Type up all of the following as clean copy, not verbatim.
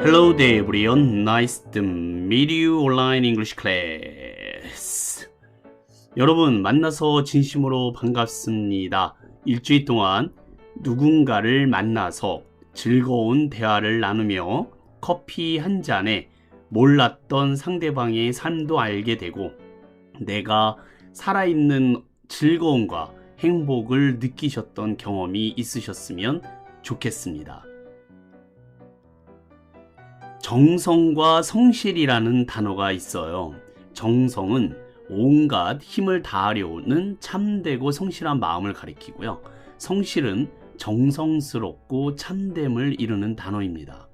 Hello there everyone, nice to meet you online English class. 여러분 만나서 진심으로 반갑습니다. 일주일 동안 누군가를 만나서 즐거운 대화를 나누며 커피 한 잔에 몰랐던 상대방의 삶도 알게 되고 내가 살아있는 즐거움과 행복을 느끼셨던 경험이 있으셨으면 좋겠습니다. 정성과 성실이라는 단어가 있어요. 정성은 온갖 힘을 다하려는 참되고 성실한 마음을 가리키고요. 성실은 정성스럽고 참됨을 이루는 단어입니다.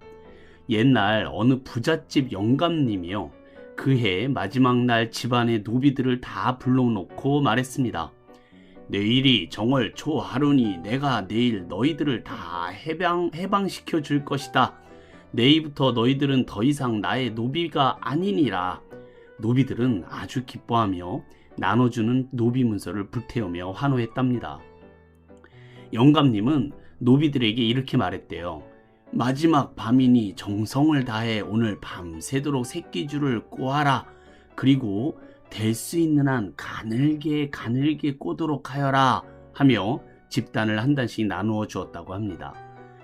옛날 어느 부잣집 영감님이요. 그해 마지막 날 집안의 노비들을 다 불러놓고 말했습니다. 내일이 정월 초하루니 내가 내일 너희들을 다 해방시켜 줄 것이다. 내일부터 너희들은 더 이상 나의 노비가 아니니라. 노비들은 아주 기뻐하며 나눠주는 노비 문서를 불태우며 환호했답니다. 영감님은 노비들에게 이렇게 말했대요. 마지막 밤이니 정성을 다해 오늘 밤새도록 새끼줄을 꼬아라. 그리고 될 수 있는 한 가늘게 꼬도록 하여라 하며 집단을 한 단씩 나누어 주었다고 합니다.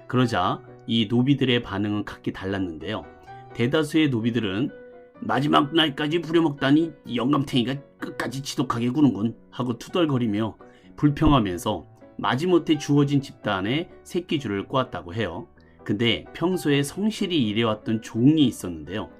그러자 이 노비들의 반응은 각기 달랐는데요. 대다수의 노비들은 마지막 날까지 부려먹다니 영감탱이가 끝까지 지독하게 구는군 하고 투덜거리며 불평하면서 마지못해 주어진 집단에 새끼줄을 꼬았다고 해요. 근데 평소에 성실히 일해왔던 종이 있었는데요.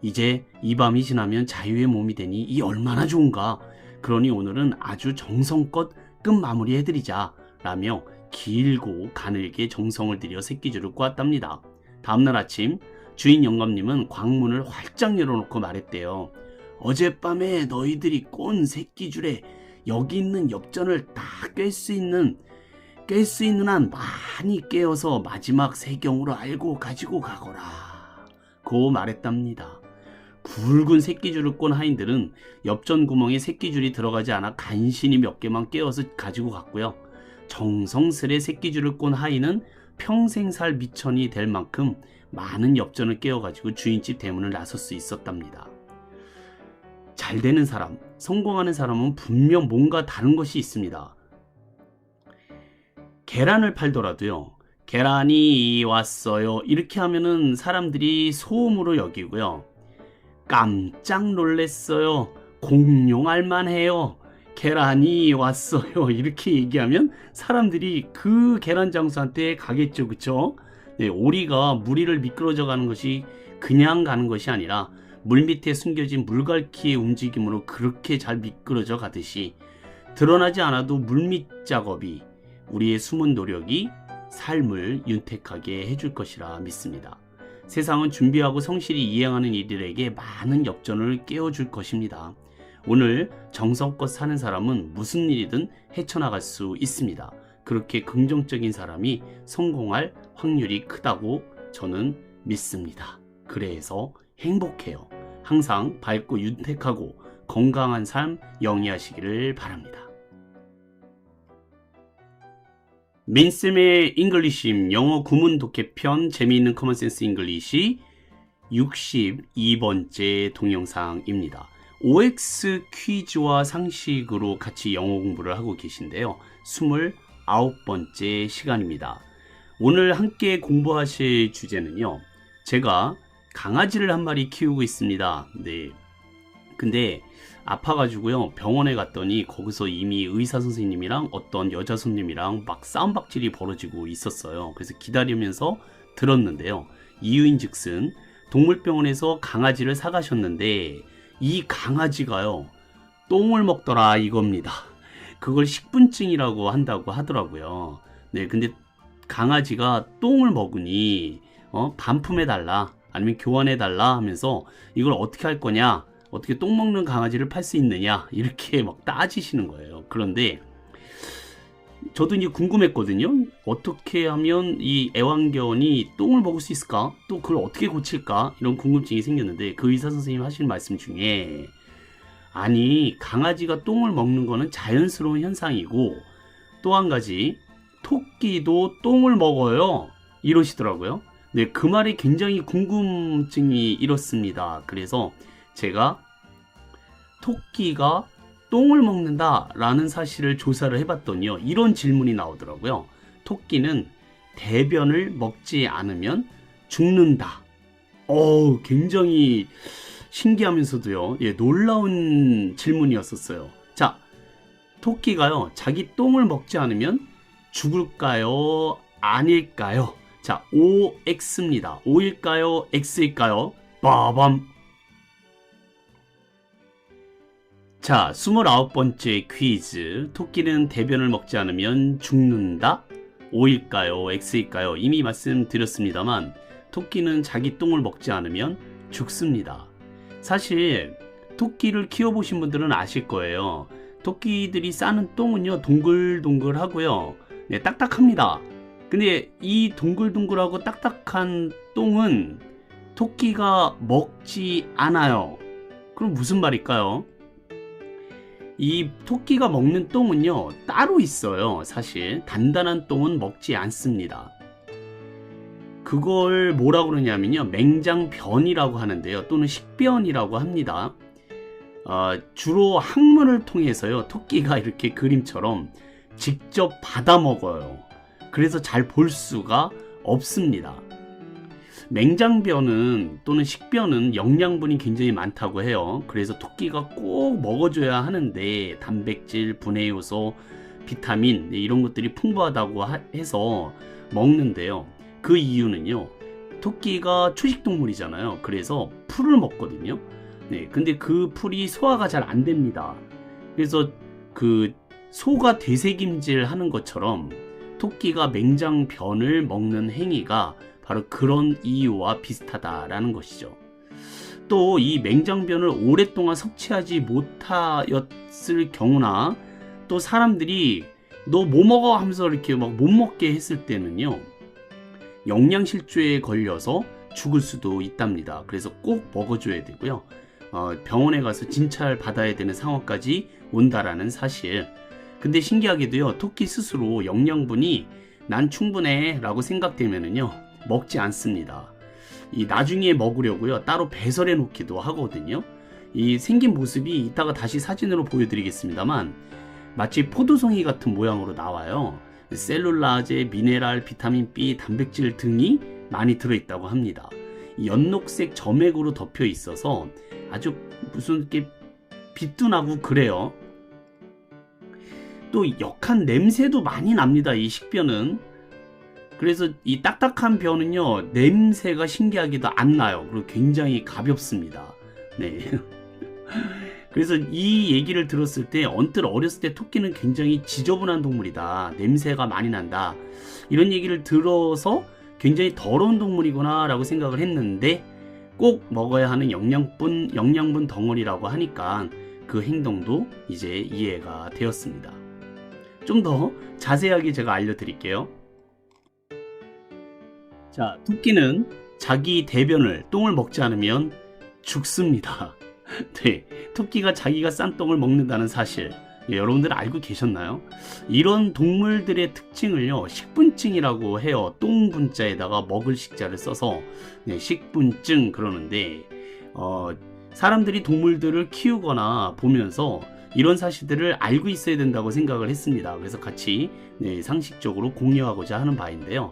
이제 이 밤이 지나면 자유의 몸이 되니 이 얼마나 좋은가. 그러니 오늘은 아주 정성껏 끝 마무리해드리자 라며 길고 가늘게 정성을 들여 새끼줄을 꼬았답니다. 다음날 아침 주인 영감님은 광문을 활짝 열어놓고 말했대요. 어젯밤에 너희들이 꼰 새끼줄에 여기 있는 엽전을 다 깰 수 있는 한 많이 깨어서 마지막 세경으로 알고 가지고 가거라 고 말했답니다. 굵은 새끼줄을 꼰 하인들은 엽전 구멍에 새끼줄이 들어가지 않아 간신히 몇 개만 깨어서 가지고 갔고요. 정성스레 새끼줄을 꼰 하인은 평생 살 미천이 될 만큼 많은 엽전을 깨어가지고 주인집 대문을 나설 수 있었답니다. 잘 되는 사람, 성공하는 사람은 분명 뭔가 다른 것이 있습니다. 계란을 팔더라도요. 계란이 왔어요. 이렇게 하면은 사람들이 소음으로 여기고요. 깜짝 놀랐어요. 공룡할 만해요. 계란이 왔어요. 이렇게 얘기하면 사람들이 그 계란 장수한테 가겠죠. 그쵸? 네, 오리가 무리를 미끄러져 가는 것이 그냥 가는 것이 아니라 물밑에 숨겨진 물갈퀴의 움직임으로 그렇게 잘 미끄러져 가듯이 드러나지 않아도 물밑 작업이 우리의 숨은 노력이 삶을 윤택하게 해줄 것이라 믿습니다. 세상은 준비하고 성실히 이행하는 이들에게 많은 엽전을 깨워줄 것입니다. 오늘 정성껏 사는 사람은 무슨 일이든 헤쳐나갈 수 있습니다. 그렇게 긍정적인 사람이 성공할 확률이 크다고 저는 믿습니다. 그래서 행복해요. 항상 밝고 윤택하고 건강한 삶 영위하시기를 바랍니다. 민쌤의 잉글리쉬 영어 구문 독해편 재미있는 커먼센스 잉글리쉬 62번째 동영상입니다. OX 퀴즈와 상식으로 같이 영어 공부를 하고 계신데요. 29번째 시간입니다. 오늘 함께 공부하실 주제는요. 제가 강아지를 한 마리 키우고 있습니다. 네. 근데 아파가지고요. 병원에 갔더니 거기서 이미 의사 선생님이랑 어떤 여자 손님이랑 막 싸움박질이 벌어지고 있었어요. 그래서 기다리면서 들었는데요. 이유인즉슨 동물병원에서 강아지를 사가셨는데 이 강아지가요. 똥을 먹더라 이겁니다. 그걸 식분증이라고 한다고 하더라고요. 네, 근데 강아지가 똥을 먹으니 반품해달라 아니면 교환해달라 하면서 이걸 어떻게 할 거냐, 어떻게 똥 먹는 강아지를 팔 수 있느냐 이렇게 막 따지시는 거예요. 그런데 저도 이제 궁금했거든요. 어떻게 하면 이 애완견이 똥을 먹을 수 있을까? 또 그걸 어떻게 고칠까? 이런 궁금증이 생겼는데 그 의사 선생님 하시는 말씀 중에 아니 강아지가 똥을 먹는 거는 자연스러운 현상이고 또 한 가지 토끼도 똥을 먹어요 이러시더라고요. 네, 그 말에 굉장히 궁금증이 일었습니다. 그래서 제가 토끼가 똥을 먹는다라는 사실을 조사를 해봤더니요, 이런 질문이 나오더라고요. 토끼는 대변을 먹지 않으면 죽는다. 굉장히 신기하면서도요, 예, 놀라운 질문이었었어요. 자, 토끼가요, 자기 똥을 먹지 않으면 죽을까요? 아닐까요? 자, OX입니다. O일까요? X일까요? 빠밤! 자, 29번째 퀴즈. 토끼는 대변을 먹지 않으면 죽는다? O일까요? X일까요? 이미 말씀드렸습니다만, 토끼는 자기 똥을 먹지 않으면 죽습니다. 사실 토끼를 키워보신 분들은 아실 거예요. 토끼들이 싸는 똥은요, 동글동글하고요, 네, 딱딱합니다. 근데 이 동글동글하고 딱딱한 똥은 토끼가 먹지 않아요. 그럼 무슨 말일까요? 이 토끼가 먹는 똥은요, 따로 있어요. 사실 단단한 똥은 먹지 않습니다. 그걸 뭐라고 그러냐면요, 맹장변이라고 하는데요, 또는 식변이라고 합니다. 주로 항문을 통해서요, 토끼가 이렇게 그림처럼 직접 받아 먹어요. 그래서 잘 볼 수가 없습니다. 맹장변은 또는 식변은 영양분이 굉장히 많다고 해요. 그래서 토끼가 꼭 먹어줘야 하는데, 단백질, 분해 요소, 비타민 이런 것들이 풍부하다고 해서 먹는데요. 그 이유는요, 토끼가 초식동물이잖아요. 그래서 풀을 먹거든요. 네, 근데 그 풀이 소화가 잘 안 됩니다. 그래서 그 소가 되새김질 하는 것처럼 토끼가 맹장변을 먹는 행위가 바로 그런 이유와 비슷하다라는 것이죠. 또 이 맹장변을 오랫동안 섭취하지 못하였을 경우나, 또 사람들이 너 뭐 먹어 하면서 이렇게 막 못 먹게 했을 때는요, 영양실조에 걸려서 죽을 수도 있답니다. 그래서 꼭 먹어줘야 되고요, 병원에 가서 진찰 받아야 되는 상황까지 온다라는 사실. 근데 신기하게도요, 토끼 스스로 영양분이 난 충분해 라고 생각되면은요, 먹지 않습니다. 이 나중에 먹으려고요, 따로 배설해 놓기도 하거든요. 이 생긴 모습이 이따가 다시 사진으로 보여드리겠습니다만, 마치 포도송이 같은 모양으로 나와요. 셀룰라제, 미네랄, 비타민 B, 단백질 등이 많이 들어있다고 합니다. 연녹색 점액으로 덮여 있어서 아주 무슨 이렇게 빛도 나고 그래요. 또 역한 냄새도 많이 납니다, 이 식변은. 그래서 이 딱딱한 변은요, 냄새가 신기하게도 안 나요. 그리고 굉장히 가볍습니다. 네. 그래서 이 얘기를 들었을 때, 언뜻 어렸을 때 토끼는 굉장히 지저분한 동물이다, 냄새가 많이 난다, 이런 얘기를 들어서 굉장히 더러운 동물이구나 라고 생각을 했는데, 꼭 먹어야 하는 영양분 덩어리라고 하니까 그 행동도 이제 이해가 되었습니다. 좀 더 자세하게 제가 알려드릴게요. 자, 토끼는 자기 대변을, 똥을 먹지 않으면 죽습니다. 네, 토끼가 자기가 싼 똥을 먹는다는 사실, 여러분들 알고 계셨나요? 이런 동물들의 특징을요, 식분증이라고 해요. 똥분자에다가 먹을 식자를 써서, 네, 식분증 그러는데, 사람들이 동물들을 키우거나 보면서 이런 사실들을 알고 있어야 된다고 생각을 했습니다. 그래서 같이, 네, 상식적으로 공유하고자 하는 바인데요.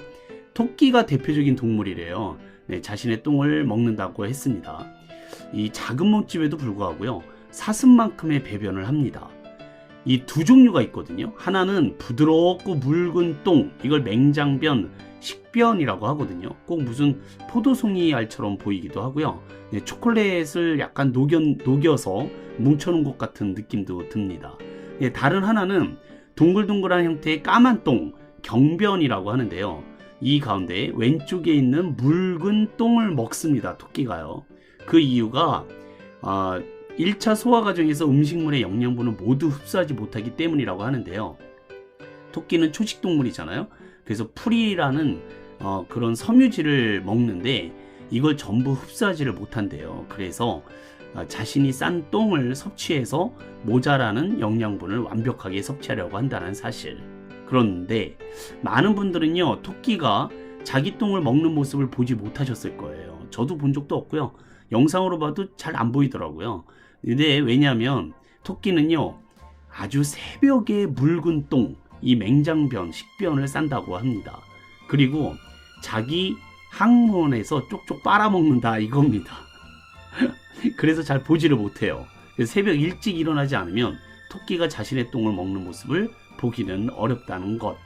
토끼가 대표적인 동물이래요. 네, 자신의 똥을 먹는다고 했습니다. 이 작은 몸집에도 불구하고요, 사슴만큼의 배변을 합니다. 이 두 종류가 있거든요. 하나는 부드럽고 묽은 똥, 이걸 맹장변, 식변이라고 하거든요. 꼭 무슨 포도송이 알처럼 보이기도 하고요. 네, 초콜릿을 약간 녹여서 뭉쳐놓은 것 같은 느낌도 듭니다. 네, 다른 하나는 동글동글한 형태의 까만 똥, 경변이라고 하는데요. 이 가운데 왼쪽에 있는 묽은 똥을 먹습니다, 토끼가요. 그 이유가 1차 소화 과정에서 음식물의 영양분을 모두 흡수하지 못하기 때문이라고 하는데요. 토끼는 초식동물이잖아요. 그래서 풀이라는 그런 섬유질을 먹는데 이걸 전부 흡수하지를 못한대요. 그래서 자신이 싼 똥을 섭취해서 모자라는 영양분을 완벽하게 섭취하려고 한다는 사실. 그런데 많은 분들은요, 토끼가 자기 똥을 먹는 모습을 보지 못하셨을 거예요. 저도 본 적도 없고요. 영상으로 봐도 잘 안 보이더라고요. 근데 왜냐하면 토끼는요, 아주 새벽에 묽은 똥, 이 맹장변, 식변을 싼다고 합니다. 그리고 자기 항문에서 쪽쪽 빨아먹는다 이겁니다. 그래서 잘 보지를 못해요. 새벽 일찍 일어나지 않으면 토끼가 자신의 똥을 먹는 모습을 보기는 어렵다는 것.